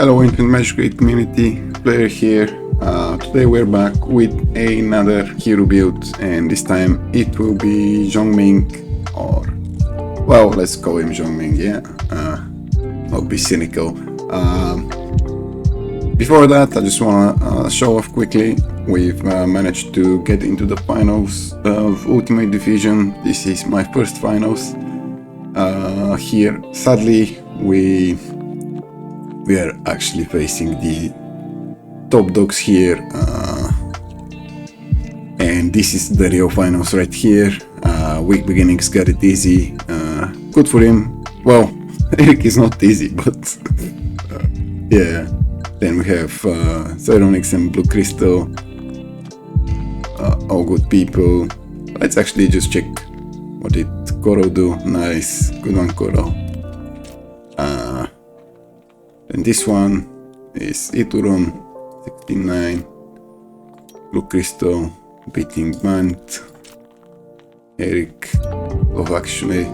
Hello Infinite Magicraid community, Flaery here. Today we're back with another hero build, and this time it will be Zhongming, or well, let's call him Zhongming, yeah. Not be cynical. Before that, I just wanna show off quickly. We've managed to get into the finals of Ultimate Division. This is my first finals here. Sadly, we are actually facing the top dogs here, and this is the real finals right here. Weak beginnings got it easy. Good for him. Well, Eric is not easy, but yeah. Then we have Synergies and Blue Crystal. All good people. Let's actually just check what did Coral do. Nice, good one, Coral. And this one is Ituron 69, Blue Crystal beating Band, Eric, Love actually.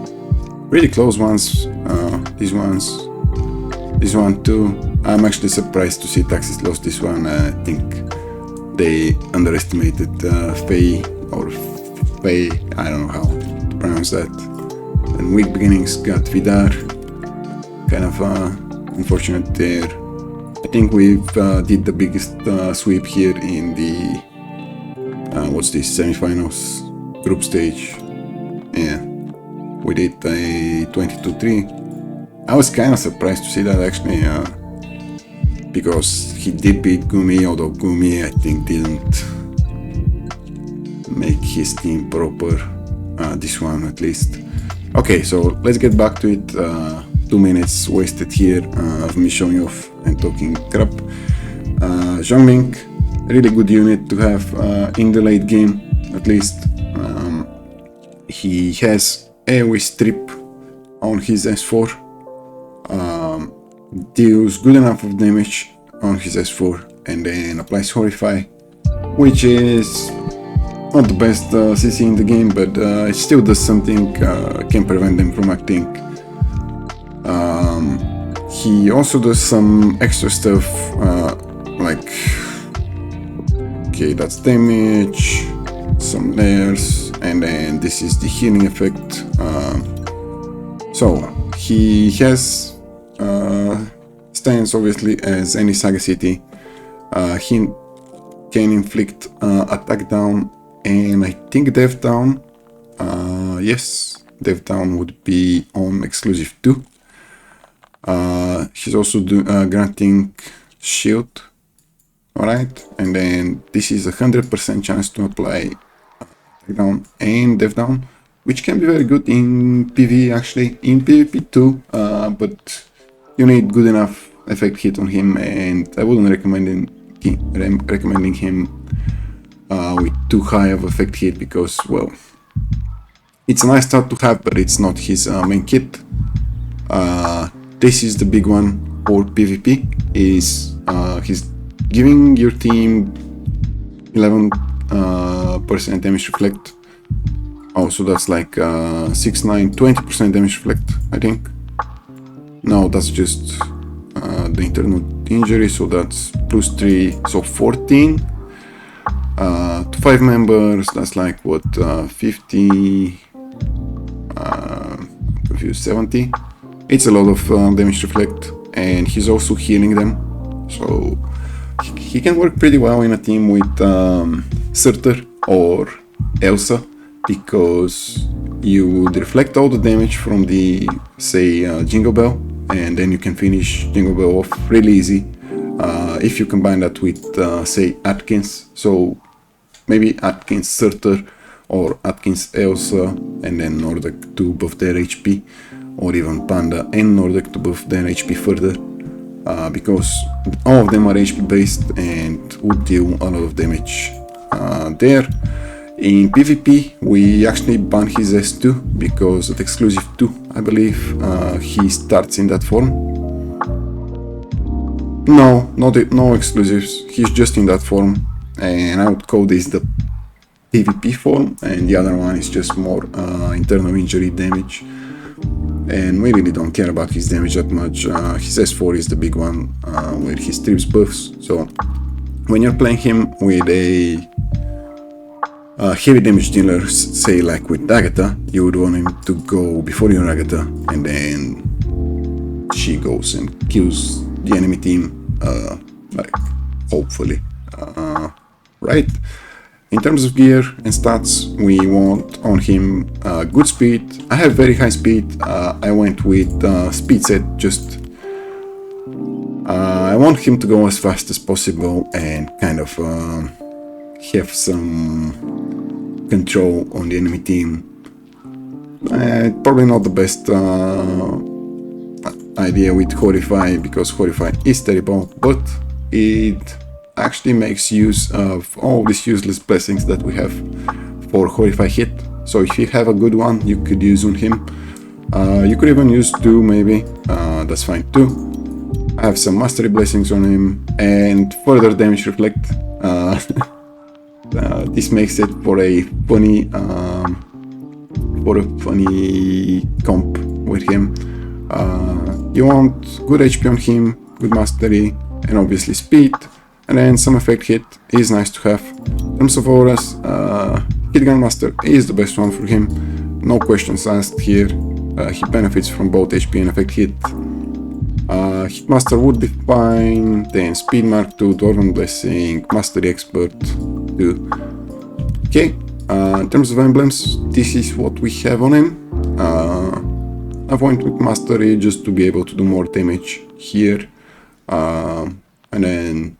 Really close ones, these ones, this one too. I'm actually surprised to see Taxis lost this one. I think they underestimated Faye, or Faye, I don't know how to pronounce that. And Weak Beginnings got Vidar, kind of unfortunate there. I think we've did the biggest sweep here in the what's this, semi-finals group stage. Yeah, we did a 22-3. I was kind of surprised to see that actually, because he did beat Gumi, although Gumi I think didn't make his team proper, this one at least. Okay, so let's get back to it. 2 minutes wasted here of me showing off and talking crap. Zhongming, really good unit to have in the late game, at least. He has AoE strip on his S4, deals good enough of damage on his S4, and then applies Horrify, which is not the best CC in the game, but it still does something, can prevent them from acting. He also does some extra stuff, like, okay, that's damage, some layers, and then this is the healing effect. So he has stance obviously as any Saga City. He can inflict attack down, and I think death down. Yes, death down would be on exclusive 2. He's also granting shield, alright, and then this is 100% chance to apply attack down and death down, which can be very good in PvE actually, in PvP too, but you need good enough effect hit on him, and I wouldn't recommending him with too high of effect hit, because, well, it's a nice start to have, but it's not his main kit. This is the big one for PvP, is he's giving your team 11% damage reflect. Also that's like 6, 9, 20% damage reflect, I think. No, that's just the internal injury, so that's plus 3, so 14. To 5 members, that's like what, 50, confused, 70. It's a lot of damage reflect, and he's also healing them, so he can work pretty well in a team with Surtur or Elsa, because you would reflect all the damage from the, say, Jingle Bell, and then you can finish Jingle Bell off really easy if you combine that with, say, Atkins. So maybe Atkins Surtur or Atkins Elsa, and then Nordic to buff their HP, or even Panda and Nordic to buff their HP further, because all of them are HP based and would deal a lot of damage there. In PvP, we actually ban his S2, because at exclusive 2, I believe, he starts in that form. No, no exclusives, he's just in that form, and I would call this the PvP form, and the other one is just more internal injury damage. and we really don't care about his damage that much. His S4 is the big one, where he strips buffs, so when you're playing him with a heavy damage dealer, say like with Agatha, you would want him to go before your Agatha, and then she goes and kills the enemy team, like, hopefully, right? In terms of gear and stats, we want on him good speed. I have very high speed. I went with speed set, just I want him to go as fast as possible and kind of have some control on the enemy team. Probably not the best idea with Horrify, because Horrify is terrible, but it actually makes use of all these useless blessings that we have for Horrify hit. So if you have a good one, you could use on him. You could even use 2 maybe, that's fine too. I have some mastery blessings on him and further damage reflect. This makes it for a funny comp with him. You want good HP on him, good mastery, and obviously speed, and then some effect hit is nice to have. In terms of auras, Hit Gunmaster is the best one for him, no questions asked here. He benefits from both HP and effect hit. Hitmaster would be fine, then Speed Mark 2, Dwarven Blessing, Mastery Expert 2. Okay, in terms of emblems, this is what we have on him. I've went with Mastery just to be able to do more damage here. And then,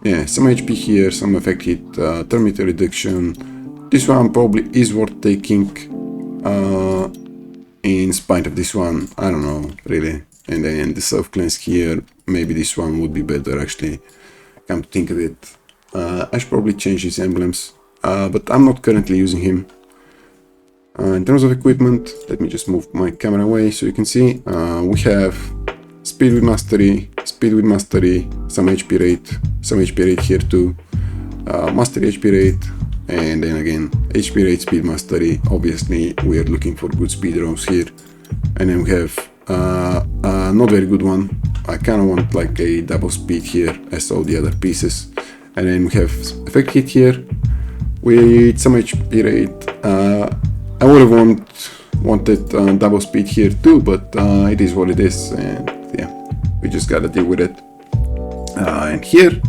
yeah, some HP here, some effect hit, turn meter reduction. This one probably is worth taking in spite of this one, I don't know, really. And then the self-cleanse here, maybe this one would be better actually, come to think of it. I should probably change his emblems, but I'm not currently using him. In terms of equipment, let me just move my camera away so you can see. We have speed with mastery, some HP rate here too, mastery HP rate, and then again HP rate, speed, mastery. Obviously we are looking for good speed rows here. And then we have not very good one. I kind of want like a double speed here as all the other pieces. And then we have effect hit here with some HP rate. I would have wanted double speed here too, but it is what it is, and yeah, we just gotta deal with it. And here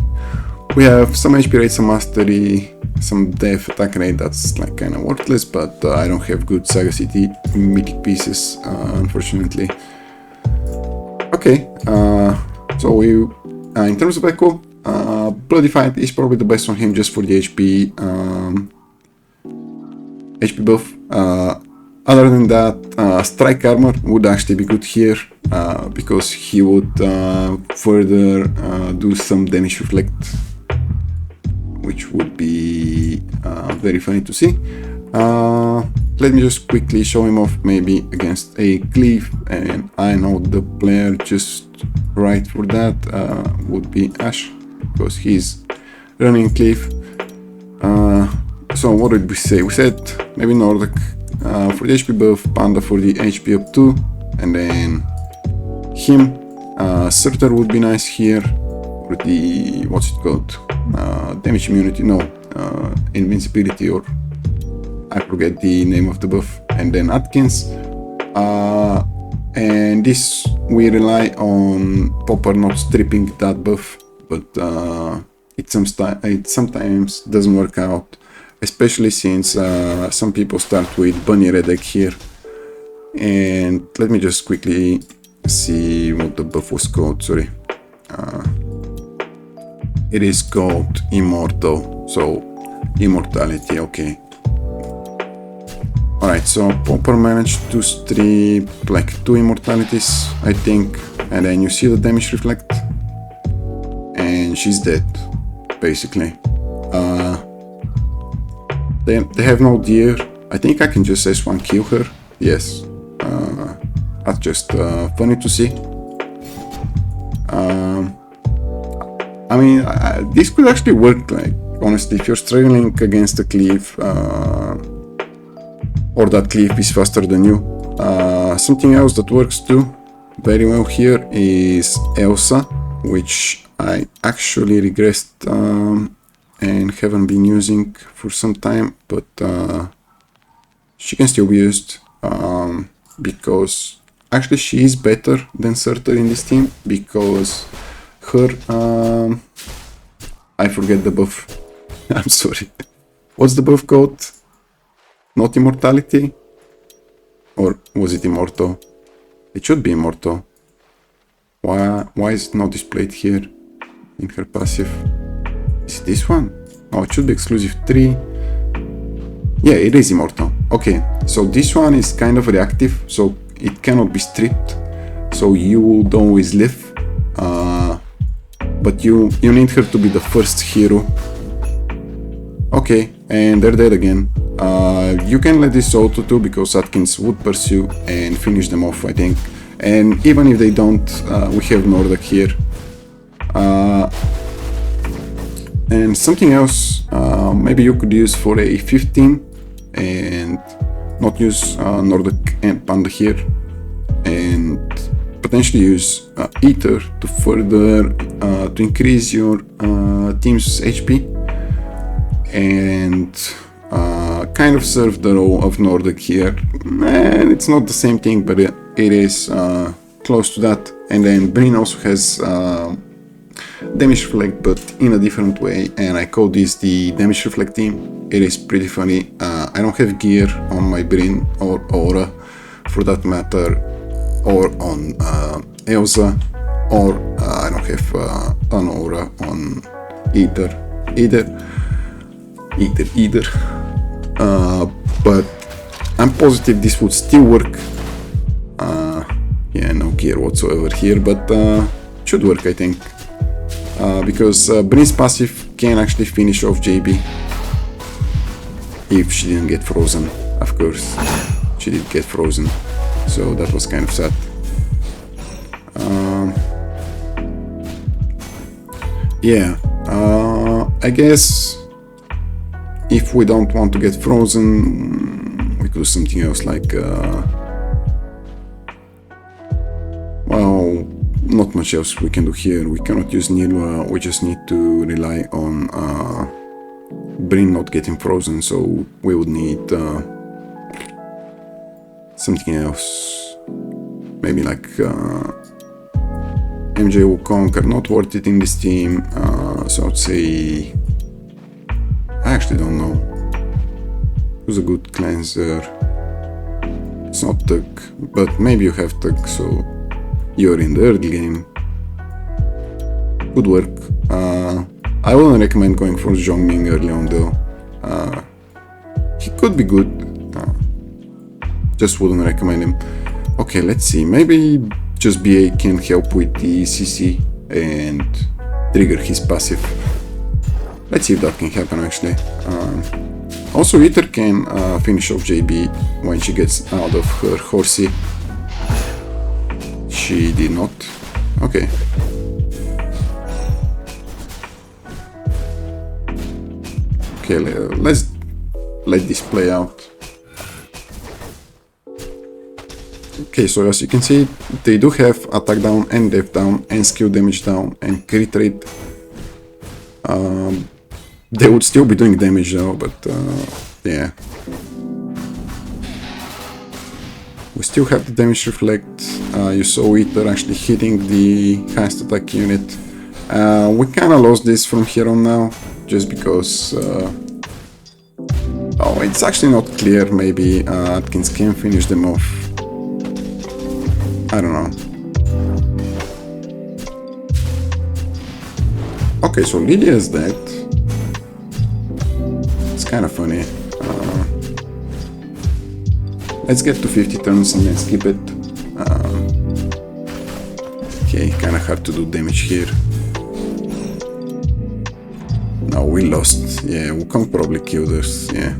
we have some HP rate, some mastery, some def attack rate. That's like kind of worthless, but I don't have good Saga City mythic pieces, unfortunately. Okay, so we in terms of echo, Bloody Fight is probably the best on him just for the HP buff. Other than that, Strike Armor would actually be good here, because he would further do some damage reflect, which would be very funny to see. Let me just quickly show him off maybe against a Cleave, and I know the player just right for that would be Ash, because he's running Cleave. So what did we say? We said maybe Nordic for the HP buff, Panda for the HP up 2, and then him. Surtur would be nice here for the, what's it called? Damage immunity, no, invincibility, or I forget the name of the buff. And then Atkins. And this we rely on Popper not stripping that buff, but it sometimes doesn't work out. Especially since some people start with Bunny Red Egg here. And let me just quickly see what the buff was called, sorry. It is called Immortal, so Immortality, okay. Alright, so Popper managed to strip like 2 immortalities, I think. And then you see the damage reflect. And she's dead, basically. They have no deer. I think I can just S1 kill her. Yes. That's just funny to see. I mean, this could actually work, like, honestly, if you're struggling against a Cleave, or that Cleave is faster than you, Something else that works too very well here is Elsa, which I actually regressed and haven't been using for some time, but she can still be used because actually she is better than Surtur in this team, because her I forget the buff. I'm sorry. What's the buff called? Not immortality? Or was it immortal? It should be immortal. Why is it not displayed here in her passive? Is it this one? Oh, it should be exclusive 3. Yeah, it is immortal. Okay, so this one is kind of reactive, so it cannot be stripped. So you would always live. But you need her to be the first hero. Okay, and they're dead again. You can let this auto too, because Atkins would pursue and finish them off, I think. And even if they don't, we have Nordak here. And something else, maybe you could use for a 15 and not use Nordak and Panda here, and potentially use Ether to further to increase your team's HP and kind of serve the role of Nordak here. And it's not the same thing, but it is close to that. And then Bryn also has damage reflect, but in a different way, and I call this the damage reflect team. It is pretty funny. I don't have gear on my Bryn or Aura for that matter, or on Elsa, or I don't have an Aura on either. But I'm positive this would still work. Yeah, no gear whatsoever here, but should work, I think. Because Bryn's passive can actually finish off JB if she didn't get frozen. Of course, she did get frozen, so that was kind of sad. Yeah, I guess if we don't want to get frozen, we could do something else like well, not much else we can do here. We cannot use Nilwa, we just need to rely on Bryn not getting frozen, so we would need something else. Maybe like MJ Wukong are not worth it in this team, so I'd say... I actually don't know. Who's a good cleanser? It's not Tug, but maybe you have Tug, so you're in the early game. Good work. I wouldn't recommend going for Zhongming early on though. He could be good. Just wouldn't recommend him. Okay, let's see. Maybe just BA can help with the CC and trigger his passive. Let's see if that can happen actually. Also, Ether can finish off JB when she gets out of her horsey. She did not. Okay. Okay, let's let this play out. Okay, so as you can see, they do have attack down and def down and skill damage down and crit rate. They would still be doing damage though, but yeah. We still have the damage reflect. You saw Ether actually hitting the highest attack unit. We kinda lost this from here on now, just because... oh, it's actually not clear. Maybe Atkins can finish them off. I don't know. Okay, so Lydia is dead. It's kind of funny. Let's get to 50 turns and then skip it. Okay, kind of hard to do damage here. No, we lost. Yeah, Wukong probably killed us. Yeah.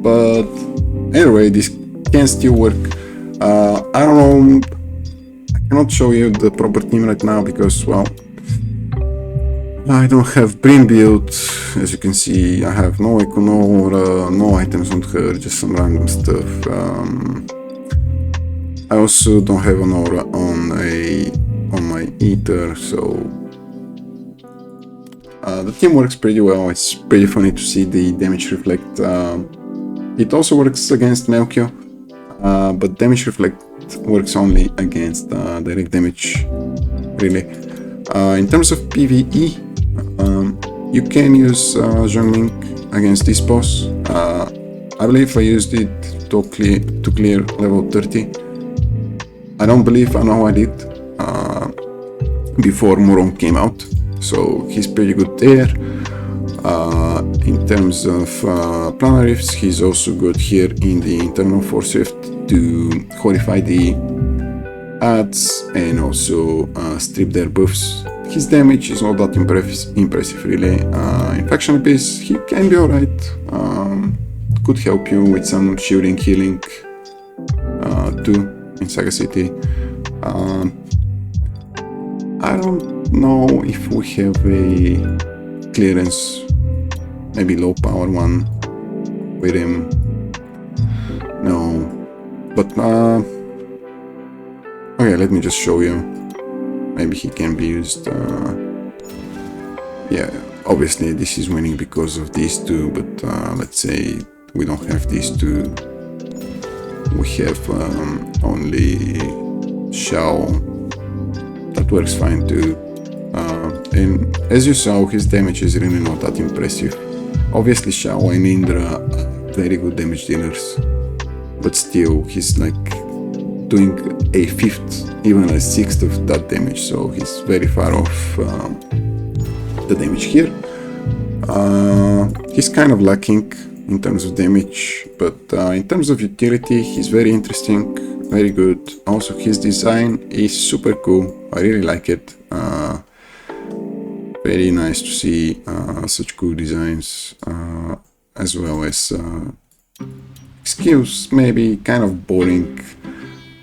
But anyway, this can still work. I don't know. I cannot show you the proper team right now because, well, I don't have Bryn build. As you can see, I have no Echo, no items on her, just some random stuff. I also don't have an aura on my ether, so the team works pretty well. It's pretty funny to see the damage reflect. It also works against Melchior, but damage reflect works only against direct damage, really. In terms of PvE, you can use Zhongming against this boss. I believe I used it to clear level 30. I don't believe I know I did before Moron came out, so he's pretty good there. In terms of planar rifts, he's also good here in the internal force rift to horrify the adds and also strip their buffs. His damage is not that impressive really. Infection Abyss, he can be alright. Could help you with some shielding healing too in Saga City. I don't know if we have a clearance, maybe low power one with him. No, but okay, let me just show you. Maybe he can be used. Yeah, obviously this is winning because of these two, but let's say we don't have these two. We have only Shao. That works fine too. And as you saw, his damage is really not that impressive. Obviously Shao and Indra are very good damage dealers, but still he's like doing a fifth, even a sixth of that damage, so he's very far off the damage here. He's kind of lacking in terms of damage, but in terms of utility, he's very interesting, very good. Also, his design is super cool. I really like it. Very nice to see such cool designs, as well as skills. Maybe kind of boring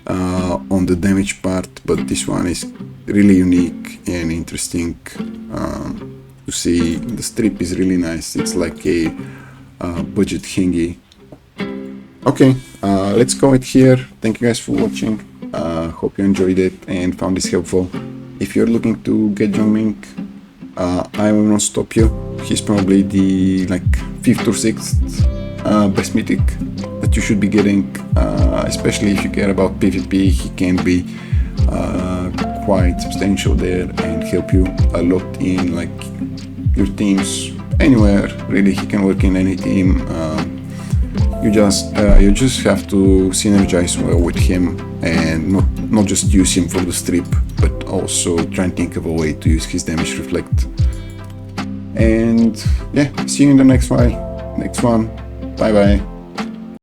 on the damage part, but this one is really unique and interesting to see. The strip is really nice. It's like a budget hingy. Okay, let's call it here. Thank you guys for watching. Hope you enjoyed it and found this helpful. If you're looking to get Zhongming, I will not stop you. He's probably the like 5th or 6th best mythic that you should be getting, especially if you care about PvP. He can be quite substantial there and help you a lot in like your teams, anywhere really. He can work in any team. You just have to synergize well with him and not just use him for the strip, but also try and think of a way to use his damage reflect. And yeah, see you in the next one. Bye bye.